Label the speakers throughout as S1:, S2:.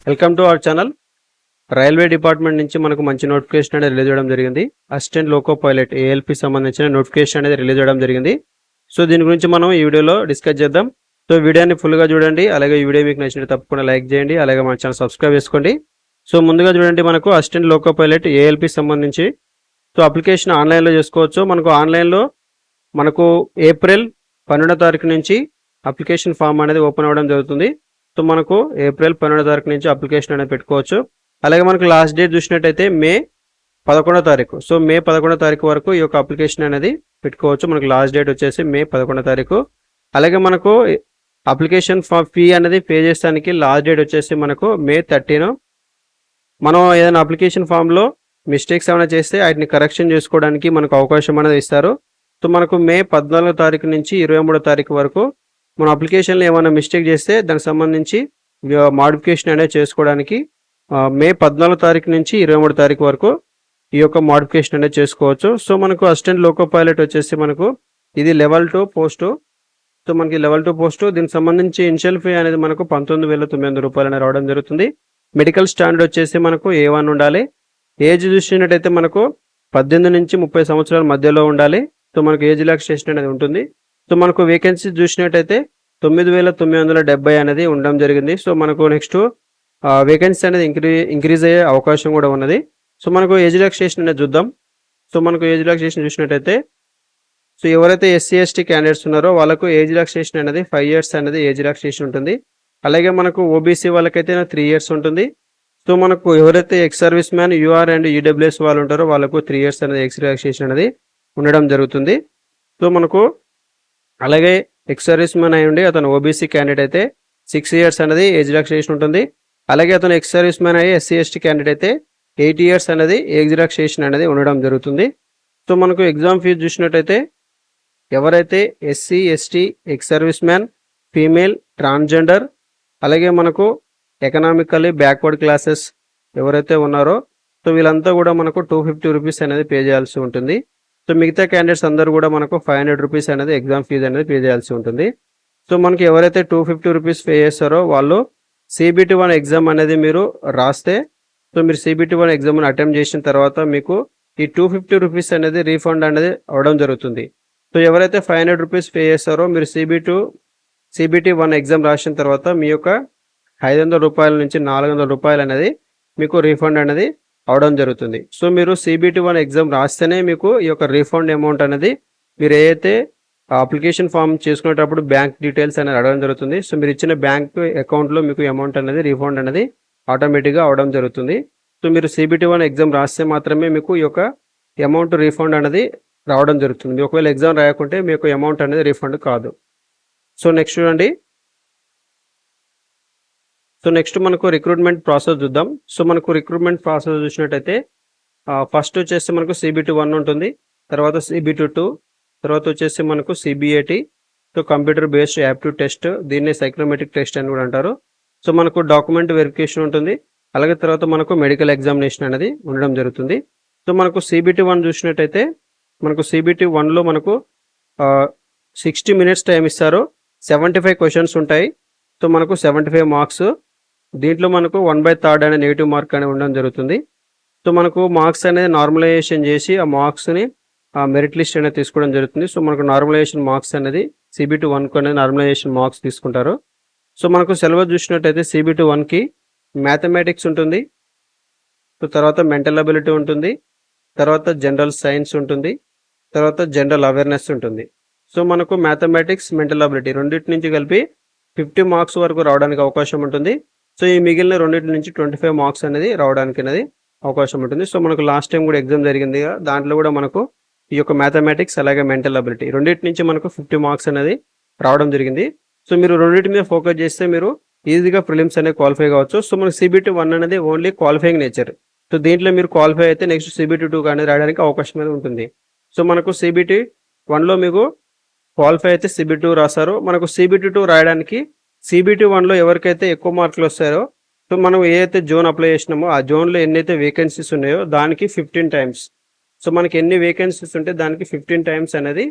S1: Welcome to our channel. Railway department నుంచి మనకు మంచి నోటిఫికేషన్ అనేది రిలీజ్ చేయడం జరిగింది. అసిస్టెంట్ లోకో పైలట్ ఏఎల్పి సంబంధించిన నోటిఫికేషన్ అనేది రిలీజ్ చేయడం జరిగింది. సో దీని గురించి మనం ఈ వీడియోలో డిస్కస్ చేద్దాం. సో వీడియోని ఫుల్గా చూడండి. అలాగే ఈ వీడియో మీకు నచ్చినట్టు తప్పకుండా లైక్ చేయండి. అలాగే మన ఛానల్ సబ్స్క్రైబ్ చేసుకోండి. సో ముందుగా చూడండి, మనకు అసిస్టెంట్ లోకో పైలట్ ఏఎల్పి సంబంధించి సో అప్లికేషన్ ఆన్లైన్లో చేసుకోవచ్చు. మనకు ఆన్లైన్లో మనకు ఏప్రిల్ 12వ తారీఖు నుంచి అప్లికేషన్ ఫామ్ అనేది ఓపెన్ అవ్వడం జరుగుతుంది. సో మనకు ఏప్రిల్ 12వ తారీఖు నుంచి అప్లికేషన్ అనేది పెట్టుకోవచ్చు. అలాగే మనకు లాస్ట్ డేట్ చూసినట్టయితే మే 11వ తారీఖు. సో మే 11వ తారీఖు వరకు ఈ యొక్క అప్లికేషన్ అనేది పెట్టుకోవచ్చు. మనకు లాస్ట్ డేట్ వచ్చేసి మే 11వ తారీఖు. అలాగే మనకు అప్లికేషన్ ఫీ అనేది పే చేసడానికి లాస్ట్ డేట్ వచ్చేసి మనకు మే 13. మనం ఏదైనా అప్లికేషన్ ఫామ్లో మిస్టేక్స్ ఏమైనా చేస్తే వాటిని కరెక్షన్ చేసుకోవడానికి మనకు అవకాశం అనేది ఇస్తారు. సో మనకు మే 14వ తారీఖు నుంచి 23వ తారీఖు వరకు మన అప్లికేషన్లో ఏమైనా మిస్టేక్ చేస్తే దానికి సంబంధించి మాడిఫికేషన్ అనేది చేసుకోవడానికి మే 14వ తారీఖు నుంచి 23వ తారీఖు వరకు ఈ యొక్క మాడిఫికేషన్ అనేది చేసుకోవచ్చు. సో మనకు అసిస్టెంట్ లోకో పైలట్ వచ్చేసి మనకు ఇది లెవెల్ 2 పోస్టు. సో మనకి లెవెల్ 2 పోస్టు. దీనికి సంబంధించి ఇనిషియల్ ఫీ అనేది మనకు 19,900 రూపాయలు అనేది రావడం జరుగుతుంది. మెడికల్ స్టాండర్డ్ వచ్చేసి మనకు A1 ఉండాలి. ఏజ్ చూసినట్టయితే మనకు 18 నుంచి 30 సంవత్సరాల మధ్యలో ఉండాలి. సో మనకు ఏజ్ రిలాక్సేషన్ అనేది ఉంటుంది. సో మనకు వేకెన్సీ చూసినట్టయితే 9,970 అనేది ఉండడం జరిగింది. సో మనకు నెక్స్ట్ వేకెన్సీ అనేది ఇంక్రీజ్ అయ్యే అవకాశం కూడా ఉన్నది. సో మనకు ఏజ్ రిలాక్సేషన్ అనేది చూద్దాం. సో మనకు ఏజ్ రిలాక్సేషన్ చూసినట్టయితే సో ఎవరైతే ఎస్సీ ఎస్టీ క్యాండిడేట్స్ ఉన్నారో వాళ్ళకు ఏజ్ రిలాక్సేషన్ అనేది 5 years అనేది ఏజ్ రిలాక్సేషన్ ఉంటుంది. అలాగే మనకు ఓబీసీ వాళ్ళకైతే 3 years ఉంటుంది. సో మనకు ఎవరైతే ex service man UR and EWS వాళ్ళు ఉంటారో వాళ్ళకు 3 years అనేది ఎక్స్ రిలాక్సేషన్ అనేది ఉండడం జరుగుతుంది. సో మనకు అలాగే ఎక్స్ సర్వీస్ మ్యాన్ అయి ఉండి అతను ఓబీసీ క్యాండిడేట్ అయితే 6 years అనేది ఏజ్ రిలాక్సేషన్ ఉంటుంది. అలాగే అతను ఎక్స్ సర్వీస్ మ్యాన్ అయ్యి ఎస్సీ ఎస్టీ క్యాండిడేట్ అయితే 8 years అనేది ఏజ్ రిలాక్సేషన్ అనేది ఉండడం జరుగుతుంది. సో మనకు ఎగ్జామ్ ఫీజు చూసినట్టయితే ఎవరైతే SC ST ex service man female transgender అలాగే మనకు ఎకనామికల్లీ బ్యాక్వర్డ్ క్లాసెస్ ఎవరైతే ఉన్నారో సో వీళ్ళంతా కూడా మనకు 250 రూపీస్ అనేది పే చేయాల్సి ఉంటుంది. సో మిగతా క్యాండిడేట్స్ అందరూ కూడా మనకు 500 రూపీస్ అనేది ఎగ్జామ్ ఫీజు అనేది పే చేయాల్సి ఉంటుంది. సో మనకి ఎవరైతే 250 రూపీస్ పే చేస్తారో వాళ్ళు CBT1 ఎగ్జామ్ అనేది మీరు రాస్తే సో మీరు CBT1 ఎగ్జామ్ని అటెంప్ట్ చేసిన తర్వాత మీకు ఈ 250 రూపీస్ అనేది రీఫండ్ అనేది అవ్వడం జరుగుతుంది. సో ఎవరైతే 500 రూపీస్ పే చేస్తారో మీరు CBT1 ఎగ్జామ్ రాసిన తర్వాత మీ యొక్క 500 రూపాయల నుంచి 400 రూపాయలు అనేది మీకు రీఫండ్ అనేది అవడం జరుగుతుంది. సో మీరు CBT1 ఎగ్జామ్ రాస్తేనే మీకు ఈ యొక్క రీఫండ్ అమౌంట్ అనేది మీరు ఏదైతే అప్లికేషన్ ఫామ్ చేసుకునేటప్పుడు బ్యాంక్ డీటెయిల్స్ అనేది అడగడం జరుగుతుంది. సో మీరు ఇచ్చిన బ్యాంక్ అకౌంట్లో మీకు అమౌంట్ అనేది రీఫండ్ అనేది ఆటోమేటిక్గా అవడం జరుగుతుంది. సో మీరు CBT1 ఎగ్జామ్ రాస్తే మాత్రమే మీకు ఈ యొక్క అమౌంట్ రీఫండ్ అనేది రావడం జరుగుతుంది. ఒకవేళ ఎగ్జామ్ రాయకుంటే మీ యొక్క అమౌంట్ అనేది రీఫండ్ కాదు. సో నెక్స్ట్ చూడండి. సో నెక్స్ట్ మనకు రిక్రూట్మెంట్ ప్రాసెస్ చూద్దాం. సో మనకు రిక్రూట్మెంట్ ప్రాసెస్ చూసినట్టయితే ఫస్ట్ వచ్చేసి మనకు CBT1 ఉంటుంది, తర్వాత CBT2, తర్వాత వచ్చేసి మనకు CBAT. So computer based aptitude test, దీన్ని సైక్రోమెట్రిక్ టెస్ట్ అని కూడా అంటారు. సో మనకు డాక్యుమెంట్ వెరిఫికేషన్ ఉంటుంది. అలాగే తర్వాత మనకు మెడికల్ ఎగ్జామినేషన్ అనేది ఉండడం జరుగుతుంది. సో మనకు CBT1 చూసినట్టయితే మనకు CBT1లో మనకు 60 minutes టైం ఇస్తారు. 75 క్వశ్చన్స్ ఉంటాయి. సో మనకు 75 మార్క్స్. దీంట్లో మనకు 1/3 అనే నెగిటివ్ మార్క్ అనేది ఉండడం జరుగుతుంది. సో మనకు మార్క్స్ అనేది నార్మలైజేషన్ చేసి ఆ మార్క్స్ని మెరిట్ లిస్ట్ అనేది తీసుకోవడం జరుగుతుంది. సో మనకు నార్మలైజేషన్ మార్క్స్ అనేది CBT1కు అనేది నార్మలైజేషన్ మార్క్స్ తీసుకుంటారు. సో మనకు సిలబస్ చూసినట్టయితే CBT1కి మ్యాథమెటిక్స్ ఉంటుంది, సో తర్వాత మెంటల్ అబిలిటీ ఉంటుంది, తర్వాత జనరల్ సైన్స్ ఉంటుంది, తర్వాత జనరల్ అవేర్నెస్ ఉంటుంది. సో మనకు మ్యాథమెటిక్స్ మెంటల్ అబిలిటీ రెండింటి నుంచి కలిపి 50 మార్క్స్ వరకు రావడానికి అవకాశం ఉంటుంది. సో ఈ మిగిలిన రెండింటి నుంచి 25 మార్క్స్ అనేది రావడానికి అనేది అవకాశం ఉంటుంది. సో మనకు లాస్ట్ టైం కూడా ఎగ్జామ్ జరిగింది, దాంట్లో కూడా మనకు ఈ యొక్క మ్యాథమెటిక్స్ అలాగే మెంటల్ అబిలిటీ రెండింటి నుంచి మనకు 50 మార్క్స్ అనేది రావడం జరిగింది. సో మీరు రెండింటి మీద ఫోకస్ చేస్తే మీరు ఈజీగా ప్రిలిమ్స్ అనేది క్వాలిఫై కావచ్చు. సో మనకు CBT1 అనేది ఓన్లీ క్వాలిఫైయింగ్ నేచర్. సో దీంట్లో మీరు క్వాలిఫై అయితే నెక్స్ట్ CBT2 అనేది రాయడానికి అవకాశం అనేది ఉంటుంది. సో మనకు CBT1లో మీకు క్వాలిఫై అయితే CBT2 రాస్తారు. మనకు CBT2 రాయడానికి CBT1లో ఎవరికైతే ఎక్కువ మార్కులు వస్తాయో సో మనం ఏదైతే జోన్ అప్లై చేసినామో ఆ జోన్లో ఎన్నైతే వేకెన్సీస్ ఉన్నాయో దానికి 15 times. సో మనకి ఎన్ని వేకెన్సీస్ ఉంటే దానికి 15 times అనేది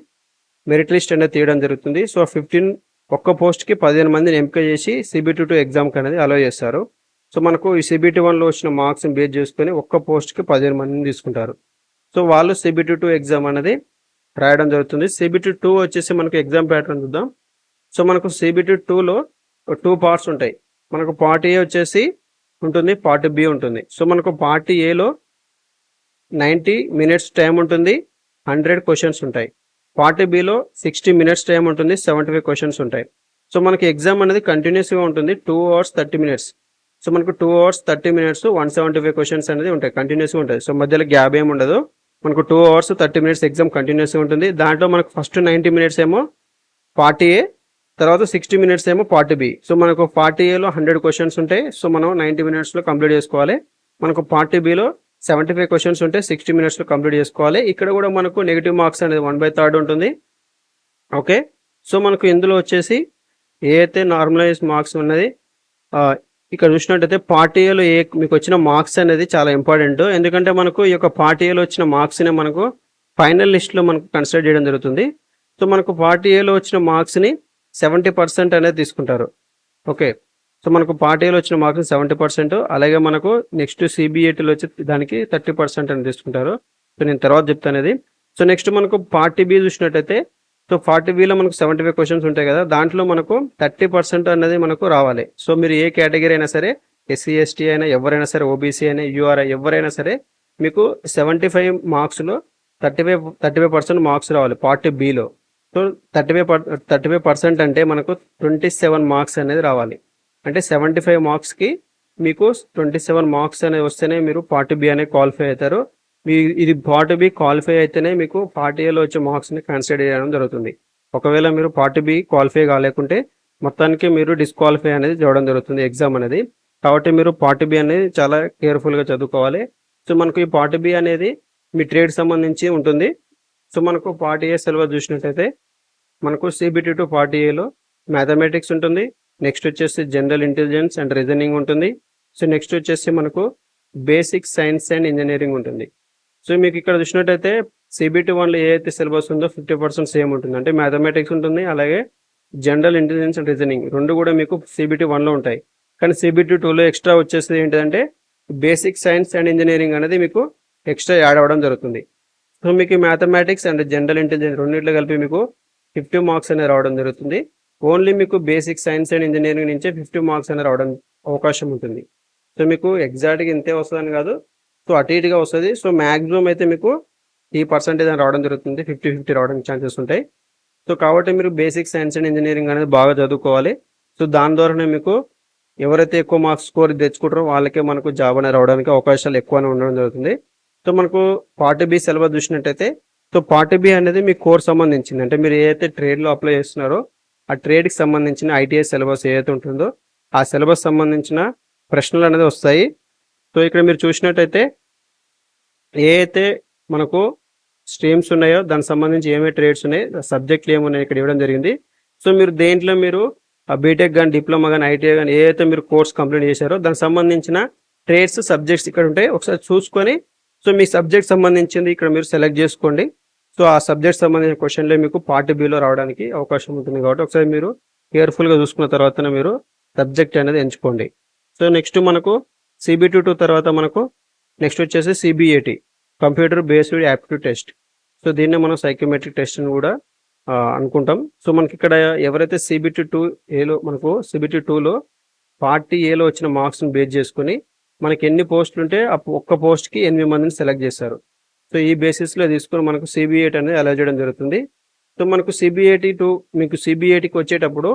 S1: మెరిట్ లిస్ట్ అనేది తీయడం జరుగుతుంది. సో 15 ఒక్క పోస్ట్కి 15 మందిని ఎంపిక చేసి CBT2 ఎగ్జామ్కి అనేది అలో చేస్తారు. సో మనకు ఈ CBT 1లో వచ్చిన మార్క్స్ని బేస్ చేసుకొని ఒక్క పోస్ట్కి 15 మందిని తీసుకుంటారు. సో వాళ్ళు CBT 2 ఎగ్జామ్ అనేది రాయడం జరుగుతుంది. CBT 2 వచ్చేసి మనకు ఎగ్జామ్ ప్యాటర్న్ చూద్దాం. సో మనకు CBT 2లో 2 పార్ట్స్ ఉంటాయి. మనకు పార్ట్ ఏ వచ్చేసి ఉంటుంది, పార్ట్ బి ఉంటుంది. సో మనకు పార్ట్ ఏలో 90 మినిట్స్ టైం ఉంటుంది, 100 క్వశ్చన్స్ ఉంటాయి. పార్ట్ బిలో 60 మినిట్స్ టైం ఉంటుంది, 75 క్వశ్చన్స్ ఉంటాయి. సో మనకి ఎగ్జామ్ అనేది కంటిన్యూస్గా ఉంటుంది 2 hours 30 minutes. సో మనకు 2 hours 30 minutes 175 క్వశ్చన్స్ అనేది ఉంటాయి, కంటిన్యూస్గా ఉంటుంది. సో మధ్యలో గ్యాప్ ఏమి ఉండదు. మనకు 2 hours 30 minutes ఎగ్జామ్ కంటిన్యూస్గా ఉంటుంది. దాంట్లో మనకు ఫస్ట్ 90 minutes ఏమో పార్ట్ ఏ, తర్వాత 60 minutes ఏమో పార్ట్ బి. సో మనకు పార్ట్ ఏలో 100 క్వశ్చన్స్ ఉంటాయి. సో మనం 90 minutesలో కంప్లీట్ చేసుకోవాలి. మనకు పార్ట్ బిలో 75 క్వశ్చన్స్ ఉంటే 60 minutesలో కంప్లీట్ చేసుకోవాలి. ఇక్కడ కూడా మనకు నెగిటివ్ మార్క్స్ అనేది 1/3 ఉంటుంది. ఓకే, సో మనకు ఇందులో వచ్చేసి ఏ అయితే నార్మలైజ్ మార్క్స్ ఉన్నది, ఇక్కడ చూసినట్టయితే పార్ట్ ఏలో మీకు వచ్చిన మార్క్స్ అనేది చాలా ఇంపార్టెంట్. ఎందుకంటే మనకు ఈ యొక్క పార్ట్ ఏలో వచ్చిన మార్క్స్ని మనకు ఫైనల్ లిస్ట్లో మనకు కన్సిడర్ చేయడం జరుగుతుంది. సో మనకు పార్ట్ ఏలో వచ్చిన మార్క్స్ని 70% అనేది తీసుకుంటారు. ఓకే, సో మనకు పార్ట్ ఏలో వచ్చిన మార్క్స్ 70%, అలాగే మనకు నెక్స్ట్ CBATలో వచ్చి దానికి 30% అని తీసుకుంటారు. సో నేను తర్వాత చెప్తాను అది. సో నెక్స్ట్ మనకు పార్ట్ బి చూసినట్టయితే, సో పార్ట్ బిలో మనకు 75 క్వశ్చన్స్ ఉంటాయి కదా, దాంట్లో మనకు 30% అనేది మనకు రావాలి. సో మీరు ఏ కేటగిరీ అయినా సరే, SC ST అయినా, ఎవరైనా సరే, OBC అయినా, URI ఎవరైనా సరే, మీకు 75 మార్క్స్లో 35% మార్క్స్ రావాలి పార్ట్ బిలో. సో 35% అంటే మనకు 27 మార్క్స్ అనేది రావాలి. అంటే 75 మార్క్స్కి మీకు 27 మార్క్స్ అనేది వస్తేనే మీరు పార్ట్ బి అనేది క్వాలిఫై అవుతారు. ఇది పార్ట్ బి క్వాలిఫై అయితేనే మీకు పార్ట్ ఏలో వచ్చే మార్క్స్ని కన్సిడర్ చేయడం జరుగుతుంది. ఒకవేళ మీరు పార్ట్ బి క్వాలిఫై కాలేకుంటే మొత్తానికి మీరు డిస్క్వాలిఫై అనేది చేయడం జరుగుతుంది ఎగ్జామ్ అనేది. కాబట్టి మీరు పార్ట్ బి అనేది చాలా కేర్ఫుల్గా చదువుకోవాలి. సో మనకు ఈ పార్ట్ బి అనేది మీ ట్రేడ్ సంబంధించి ఉంటుంది. సో మనకు పార్ట్ ఏ సిలబస్ చూసినట్టయితే మనకు CBT 2 పార్ట్ ఏలో మ్యాథమెటిక్స్ ఉంటుంది, నెక్స్ట్ వచ్చేసి జనరల్ ఇంటెలిజెన్స్ అండ్ రీజనింగ్ ఉంటుంది. సో నెక్స్ట్ వచ్చేసి మనకు బేసిక్ సైన్స్ అండ్ ఇంజనీరింగ్ ఉంటుంది. సో మీకు ఇక్కడ చూసినట్టయితే CBT 1లో ఏ అయితే సిలబస్ ఉందో 50% సేమ్ ఉంటుంది. అంటే మ్యాథమెటిక్స్ ఉంటుంది, అలాగే జనరల్ ఇంటెలిజెన్స్ అండ్ రీజనింగ్ రెండు కూడా మీకు CBT 1లో ఉంటాయి. కానీ CBT 2లో ఎక్స్ట్రా వచ్చేసి ఏంటంటే బేసిక్ సైన్స్ అండ్ ఇంజనీరింగ్ అనేది మీకు ఎక్స్ట్రా యాడ్ అవ్వడం జరుగుతుంది. సో మీకు మ్యాథమెటిక్స్ అండ్ జనరల్ ఇంటెలిజెన్స్ రెండింటిలో కలిపి మీకు 50 మార్క్స్ అనేది రావడం జరుగుతుంది. ఓన్లీ మీకు బేసిక్ సైన్స్ అండ్ ఇంజనీరింగ్ నుంచే 50 మార్క్స్ అనేది రావడం అవకాశం ఉంటుంది. సో మీకు ఎగ్జాక్ట్గా ఇంతే వస్తుందని కాదు, సో అటు ఇటుగా వస్తుంది. సో మ్యాక్సిమం అయితే మీకు ఈ పర్సెంటేజ్ అని రావడం జరుగుతుంది, 50-50 రావడానికి ఛాన్సెస్ ఉంటాయి. సో కాబట్టి మీరు బేసిక్ సైన్స్ అండ్ ఇంజనీరింగ్ అనేది బాగా చదువుకోవాలి. సో దాని ద్వారానే మీకు ఎవరైతే ఎక్కువ మార్క్స్ స్కోర్ తెచ్చుకుంటారో వాళ్ళకే మనకు జాబ్ అనేది రావడానికి అవకాశాలు ఎక్కువనే ఉండడం జరుగుతుంది. సో మనకు పార్ట్ బి సిలబస్ చూసినట్టయితే, సో పార్ట్ బి అనేది మీ కోర్స్ సంబంధించింది. అంటే మీరు ఏదైతే ట్రేడ్లో అప్లై చేస్తున్నారో ఆ ట్రేడ్కి సంబంధించిన ITI సిలబస్ ఏదైతే ఉంటుందో ఆ సిలబస్ సంబంధించిన ప్రశ్నలు అనేది వస్తాయి. సో ఇక్కడ మీరు చూసినట్టయితే ఏ అయితే మనకు స్ట్రీమ్స్ ఉన్నాయో దానికి సంబంధించి ఏమేమి ట్రేడ్స్ ఉన్నాయి, సబ్జెక్టులు ఏమున్నాయి ఇక్కడ ఇవ్వడం జరిగింది. సో మీరు దేంట్లో మీరు బీటెక్ కానీ, డిప్లొమా కానీ, ITI కానీ ఏదైతే మీరు కోర్స్ కంప్లీట్ చేశారో దానికి సంబంధించిన ట్రేడ్స్, సబ్జెక్ట్స్ ఇక్కడ ఉంటాయి. ఒకసారి చూసుకొని సో మీ సబ్జెక్ట్ సంబంధించింది ఇక్కడ మీరు సెలెక్ట్ చేసుకోండి. సో ఆ సబ్జెక్ట్ సంబంధించిన క్వశ్చన్లే మీకు పార్ట్ బిలో రావడానికి అవకాశం ఉంటుంది. కాబట్టి ఒకసారి మీరు కేర్ఫుల్గా చూసుకున్న తర్వాతనే మీరు సబ్జెక్ట్ అనేది ఎంచుకోండి. సో నెక్స్ట్ మనకు CBT 2 తర్వాత మనకు నెక్స్ట్ వచ్చేసి CBAT, computer based aptitude test. So దీన్నే మనం సైకోమెట్రిక్ టెస్ట్ అని కూడా అనుకుంటాం. సో మనకి ఇక్కడ ఎవరైతే CBT 2 మనకు CBT 2లో పార్ట్ ఏలో వచ్చిన మార్క్స్ని బేస్ చేసుకొని మనకి ఎన్ని పోస్టులు ఉంటే ఒక్క పోస్ట్కి 8 మందిని సెలెక్ట్ చేస్తారు. సో ఈ బేసిస్లో తీసుకొని మనకు CBAT అనేది అలౌ చేయడం జరుగుతుంది. సో మనకు CBAT 2 మీకు CBATకి వచ్చేటప్పుడు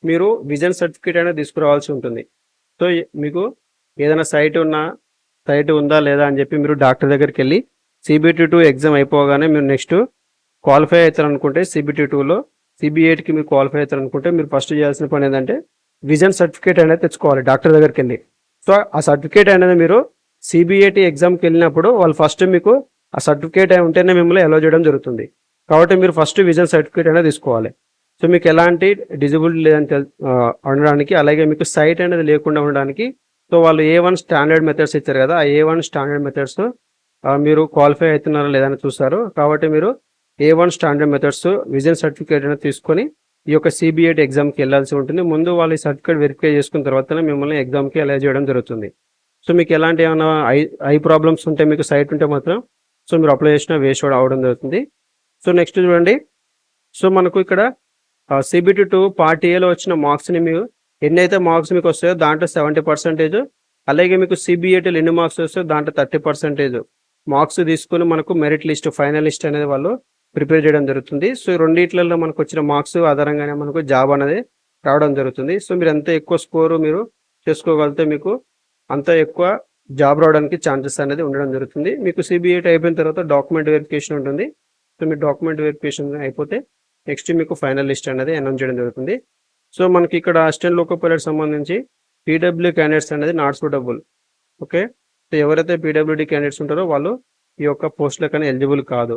S1: మీరు విజన్ సర్టిఫికేట్ అనేది తీసుకురావాల్సి ఉంటుంది. సో మీకు ఏదైనా సైట్ ఉందా లేదా అని చెప్పి మీరు డాక్టర్ దగ్గరికి వెళ్ళి CBT 2 ఎగ్జామ్ అయిపోగానే మీరు నెక్స్ట్ క్వాలిఫై అవుతారనుకుంటే CBT 2లో CBATకి మీరు క్వాలిఫై అవుతారనుకుంటే మీరు ఫస్ట్ చేయాల్సిన పని ఏంటంటే విజన్ సర్టిఫికేట్ అనేది తెచ్చుకోవాలి డాక్టర్ దగ్గరికి వెళ్ళి. సో ఆ సర్టిఫికేట్ అనేది మీరు CBAT ఎగ్జామ్కి వెళ్ళినప్పుడు వాళ్ళు ఫస్ట్ మీకు ఆ సర్టిఫికేట్ ఉంటేనే మిమ్మల్ని అలౌ చేయడం జరుగుతుంది. కాబట్టి మీరు ఫస్ట్ విజన్ సర్టిఫికేట్ అనేది తీసుకోవాలి. సో మీకు ఎలాంటి డిజబిలిటీ లేదని ఉండడానికి, అలాగే మీకు సైట్ అనేది లేకుండా ఉండడానికి సో వాళ్ళు A1 స్టాండర్డ్ మెథడ్స్ ఇచ్చారు కదా, ఆ A1 స్టాండర్డ్ మెథడ్స్ మీరు క్వాలిఫై అవుతున్నారా లేదని చూస్తారు. కాబట్టి మీరు A1 standard methods vision certificate అనేది తీసుకొని ఈ యొక్క సిబిఐటి ఎగ్జామ్కి వెళ్ళాల్సి ఉంటుంది. ముందు వాళ్ళు ఈ సర్టిఫికేట్ వెరిఫై చేసుకున్న తర్వాతనే మిమ్మల్ని ఎగ్జామ్కి అలౌ చేయడం జరుగుతుంది. సో మీకు ఎలాంటి ఏమైనా ఐ ప్రాబ్లమ్స్ ఉంటే, మీకు సైట్ ఉంటే మాత్రం సో మీరు అప్లై చేసినా వేస్ట్ అవడం జరుగుతుంది. సో నెక్స్ట్ చూడండి, సో మనకు ఇక్కడ సిబిటి 2 పార్ట్ ఏలో వచ్చిన మార్క్స్ని మీరు ఎన్నైతే మార్క్స్ మీకు వస్తాయో దాంట్లో 70%, అలాగే మీకు సిబిఐటీలో ఎన్ని మార్క్స్ వస్తాయో దాంట్లో 30% మార్క్స్ తీసుకొని మనకు మెరిట్ లిస్ట్, ఫైనల్ లిస్ట్ అనేది వాళ్ళు ప్రిపేర్ చేయడం జరుగుతుంది. సో రెండిట్లలో మనకు వచ్చిన మార్క్స్ ఆధారంగానే మనకు జాబ్ అనేది రావడం జరుగుతుంది. సో మీరు ఎంత ఎక్కువ స్కోరు మీరు చేసుకోగలిగితే మీకు అంత ఎక్కువ జాబ్ రావడానికి ఛాన్సెస్ అనేది ఉండడం జరుగుతుంది. మీకు సిబిఐటి అయిపోయిన తర్వాత డాక్యుమెంట్ వెరిఫికేషన్ ఉంటుంది. సో మీ డాక్యుమెంట్ వెరిఫికేషన్ అయిపోతే నెక్స్ట్ మీకు ఫైనల్ లిస్ట్ అనేది అనౌన్స్ చేయడం జరుగుతుంది. సో మనకి ఇక్కడ అసిస్టెంట్ లోకో పైలట్ సంబంధించి పీడబ్ల్యూ క్యాండిడేట్స్ అనేది నాట్ సూటబుల్. ఓకే, సో ఎవరైతే పీడబ్ల్యూడి క్యాండిడేట్స్ ఉంటారో వాళ్ళు ఈ యొక్క పోస్టులకు అనేది ఎలిజిబుల్ కాదు.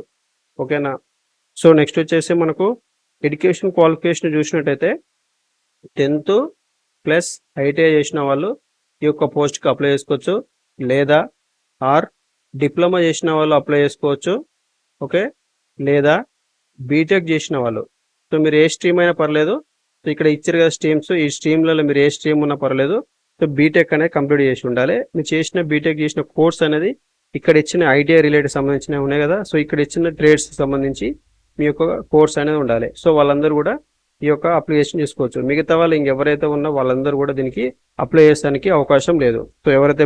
S1: ఓకేనా. సో నెక్స్ట్ వచ్చేసి మనకు ఎడ్యుకేషన్ క్వాలిఫికేషన్ చూసినట్టయితే 10th ప్లస్ ఐటీఐ చేసిన వాళ్ళు ఈ యొక్క పోస్ట్కి అప్లై చేసుకోవచ్చు, లేదా డిప్లొమా చేసిన వాళ్ళు అప్లై చేసుకోవచ్చు. ఓకే, లేదా బీటెక్ చేసిన వాళ్ళు. సో మీరు ఏ స్ట్రీమ్ అయినా పర్లేదు. సో ఇక్కడ ఇచ్చారు కదా స్ట్రీమ్స్, ఈ స్ట్రీమ్లలో మీరు ఏ స్ట్రీమ్ ఉన్నా పర్లేదు. సో బీటెక్ అనేది కంప్లీట్ చేసి ఉండాలి. మీరు చేసిన బీటెక్ చేసిన కోర్స్ అనేది ఇక్కడ ఇచ్చిన ఐటీఐ రిలేటెడ్ సంబంధించినవి ఉన్నాయి కదా, సో ఇక్కడ ఇచ్చిన ట్రేడ్స్ సంబంధించి మీ యొక్క కోర్స్ అనేది ఉండాలి. సో వాళ్ళందరూ కూడా ఈ యొక్క అప్లికేషన్ చేసుకోవచ్చు. మిగతా వాళ్ళు ఇంకెవరైతే ఉన్నా వాళ్ళందరూ కూడా దీనికి అప్లై చేయడానికి అవకాశం లేదు. సో ఎవరైతే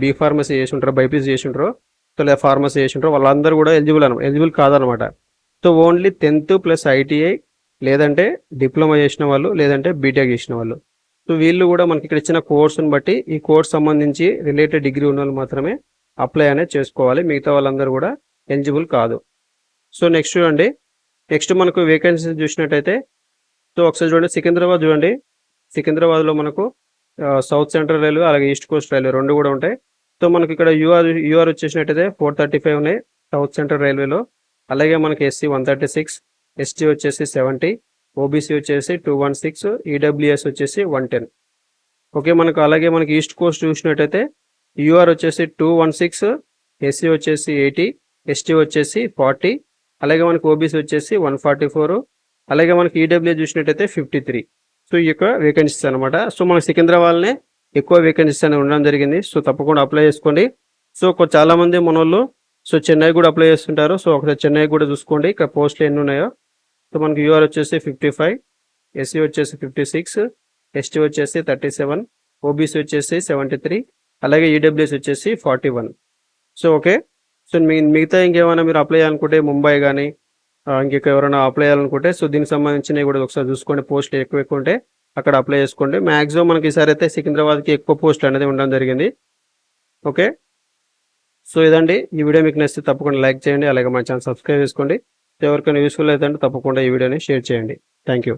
S1: బీ ఫార్మసీ చేసి ఉంటారో, బైపీసీ చేసి ఉంటారో, సో లేదా ఫార్మసీ చేసి ఉంటారో వాళ్ళందరూ కూడా ఎలిజిబుల్ కాదనమాట. So only 10th plus ITI, లేదంటే డిప్లొమా చేసిన వాళ్ళు, లేదంటే బీటెక్ చేసిన వాళ్ళు. సో వీళ్ళు కూడా మనకి ఇక్కడ ఇచ్చిన కోర్సుని బట్టి ఈ కోర్స్ సంబంధించి రిలేటెడ్ డిగ్రీ ఉన్న వాళ్ళు మాత్రమే అప్లై అనేది చేసుకోవాలి. మిగతా వాళ్ళందరూ కూడా ఎలిజిబుల్ కాదు. సో నెక్స్ట్ చూడండి, నెక్స్ట్ మనకు వేకెన్సీ చూసినట్టయితే సో ఒకసారి చూడండి, సికింద్రాబాద్ చూడండి. సికింద్రాబాద్లో మనకు సౌత్ సెంట్రల్ రైల్వే అలాగే ఈస్ట్ కోస్ట్ రైల్వే రెండు కూడా ఉంటాయి. సో మనకి ఇక్కడ యూఆర్ వచ్చేసినట్టయితే 435 ఉన్నాయి సౌత్ సెంట్రల్ రైల్వేలో. అలాగే మనకి ఎస్సీ 136, ఎస్టీ వచ్చేసి 70, ఓబీసీ వచ్చేసి 216, ఈడబ్ల్యూఎస్ వచ్చేసి 110. ఓకే, మనకు అలాగే మనకి ఈస్ట్ కోస్ట్ చూసినట్టయితే యూఆర్ వచ్చేసి 216, ఎస్సీ వచ్చేసి 80, ఎస్టీ వచ్చేసి 40, అలాగే మనకి ఓబీసీ వచ్చేసి 144, అలాగే మనకి ఈడబ్ల్యూ చూసినట్టయితే 53. సో ఈ యొక్క వేకెన్సీస్ అనమాట. సో మనకి సికింద్రాబాద్నే ఎక్కువ వేకెన్సీస్ అనేది ఉండడం జరిగింది. సో తప్పకుండా అప్లై చేసుకోండి. సో చాలామంది మన వాళ్ళు సో చెన్నై కూడా అప్లై చేస్తుంటారు. సో ఒకసారి చెన్నై కూడా చూసుకోండి ఇక్కడ పోస్టులు ఎన్ని ఉన్నాయో. సో మనకి యూఆర్ వచ్చేసి 55, ఎస్సీ వచ్చేసి 56, ఎస్టీ వచ్చేసి 37, ఓబీసీ వచ్చేసి 73, అలాగే ఈడబ్ల్యూఎస్ వచ్చేసి 41. సో ఓకే, సో మిగతా ఇంకేమైనా మీరు అప్లై చేయాలనుకుంటే ముంబై కానీ ఇంకెక్క ఎవరైనా అప్లై చేయాలనుకుంటే సో దీనికి సంబంధించినవి కూడా ఒకసారి చూసుకోండి. పోస్టులు ఎక్కువ ఉంటే అక్కడ అప్లై చేసుకోండి. మ్యాక్సిమం మనకి ఈసారి అయితే సికింద్రాబాద్కి ఎక్కువ పోస్టులు అనేది ఉండడం జరిగింది. ఓకే, సో ఇదండి ఈ వీడియో. మీకు నచ్చితే తప్పకుండా లైక్ చేయండి, అలాగే మా ఛానల్ సబ్స్క్రైబ్ చేసుకోండి. ఎవరికైనా యూస్ఫుల్ అయితే తప్పకుండా ఈ వీడియోని షేర్ చేయండి. Thank you.